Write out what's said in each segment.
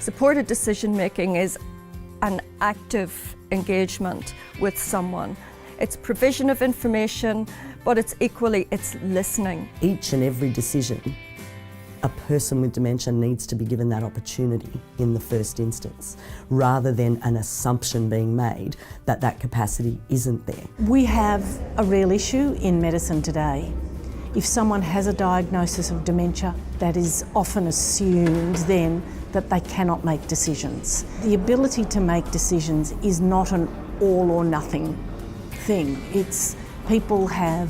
Supported decision making is an active engagement with someone. It's provision of information, but it's listening. Each and every decision, a person with dementia needs to be given that opportunity in the first instance, rather than an assumption being made that that capacity isn't there. We have a real issue in medicine today. If someone has a diagnosis of dementia, that is often assumed then that they cannot make decisions. The ability to make decisions is not an all or nothing thing. It's people have,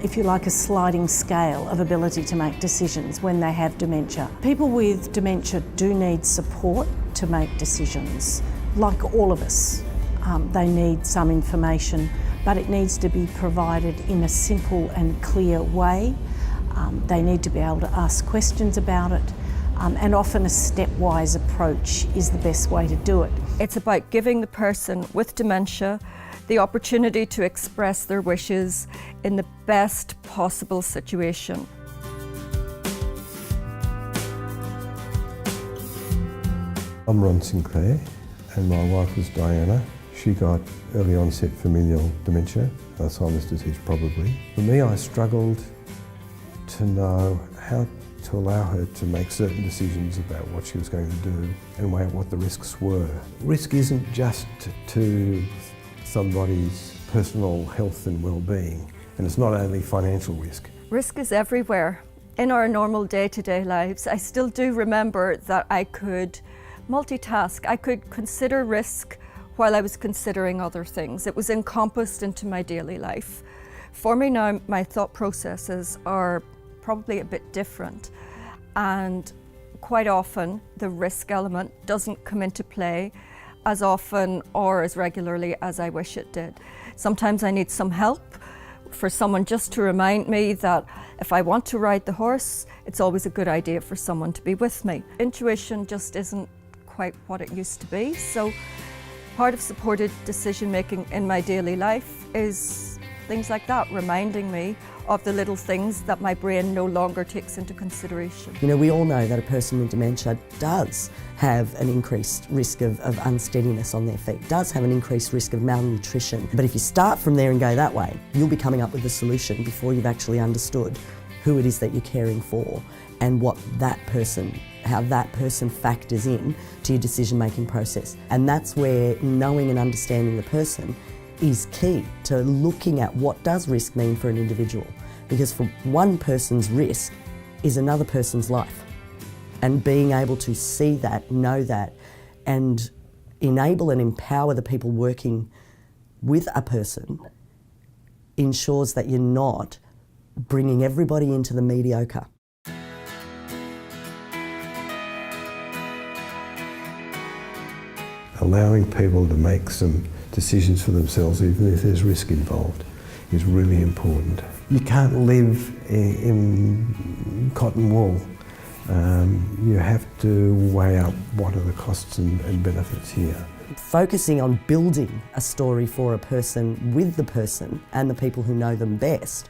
if you like, a sliding scale of ability to make decisions when they have dementia. People with dementia do need support to make decisions, like all of us. They need some information, but it needs to be provided in a simple and clear way. They need to be able to ask questions about it, and often a stepwise approach is the best way to do it. It's about giving the person with dementia the opportunity to express their wishes in the best possible situation. I'm Ron Sinclair, and my wife was Diana. She got early onset familial dementia, Alzheimer's disease probably. For me, I struggled to know how to allow her to make certain decisions about what she was going to do and weigh out what the risks were. Risk isn't just to somebody's personal health and well-being, and it's not only financial risk. Risk is everywhere. In our normal day-to-day lives, I still do remember that I could multitask. I could consider risk while I was considering other things. It was encompassed into my daily life. For me now, my thought processes are probably a bit different, and quite often the risk element doesn't come into play as often or as regularly as I wish it did. Sometimes I need some help for someone just to remind me that if I want to ride the horse, it's always a good idea for someone to be with me. Intuition just isn't quite what it used to be, so part of supported decision making in my daily life is things like that, reminding me of the little things that my brain no longer takes into consideration. You know, we all know that a person with dementia does have an increased risk of unsteadiness on their feet, does have an increased risk of malnutrition. But if you start from there and go that way, you'll be coming up with a solution before you've actually understood who it is that you're caring for and what that person, how that person factors in to your decision-making process. And that's where knowing and understanding the person is key to looking at what does risk mean for an individual. Because for one person's risk is another person's life. And being able to see that, know that, and enable and empower the people working with a person ensures that you're not bringing everybody into the mediocre. Allowing people to make some decisions for themselves, even if there's risk involved, is really important. You can't live in cotton wool. You have to weigh up what are the costs and benefits here. Focusing on building a story for a person with the person and the people who know them best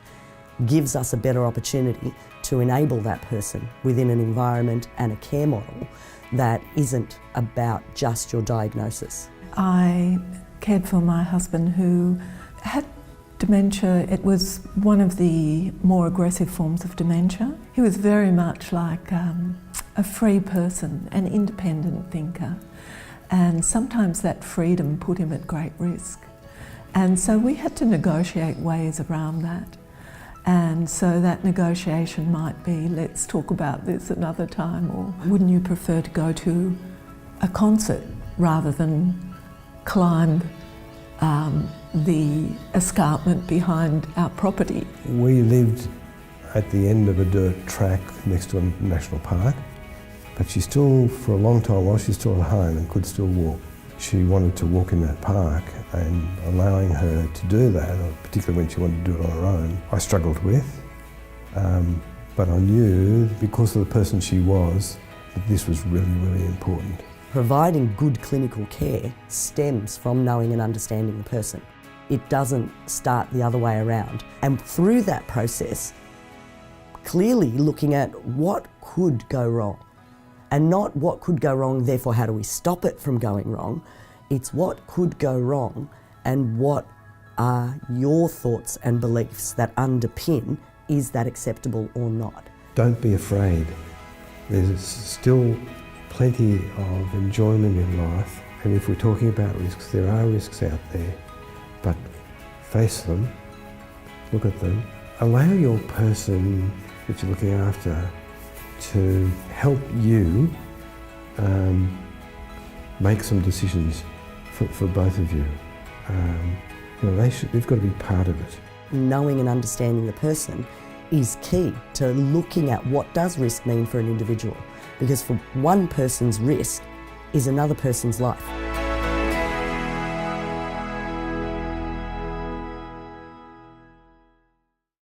gives us a better opportunity to enable that person within an environment and a care model that isn't about just your diagnosis. I cared for my husband who had dementia. It was one of the more aggressive forms of dementia. He was very much like a free person, an independent thinker, and sometimes that freedom put him at great risk. And so we had to negotiate ways around that. And so that negotiation might be, let's talk about this another time, or wouldn't you prefer to go to a concert rather than climb the escarpment behind our property? We lived at the end of a dirt track next to a national park, but she still, for a long time, while she's still at home and could still walk, she wanted to walk in that park, and allowing her to do that, particularly when she wanted to do it on her own, I struggled with. But I knew, because of the person she was, that this was really, really important. Providing good clinical care stems from knowing and understanding the person. It doesn't start the other way around. And through that process, clearly looking at what could go wrong And not what could go wrong, therefore how do we stop it from going wrong. It's what could go wrong and what are your thoughts and beliefs that underpin, is that acceptable or not? Don't be afraid. There's still plenty of enjoyment in life, and if we're talking about risks, there are risks out there, but face them, look at them, allow your person that you're looking after to help you make some decisions for both of you. They've got to be part of it. Knowing and understanding the person is key to looking at what does risk mean for an individual, because for one person's risk is another person's life.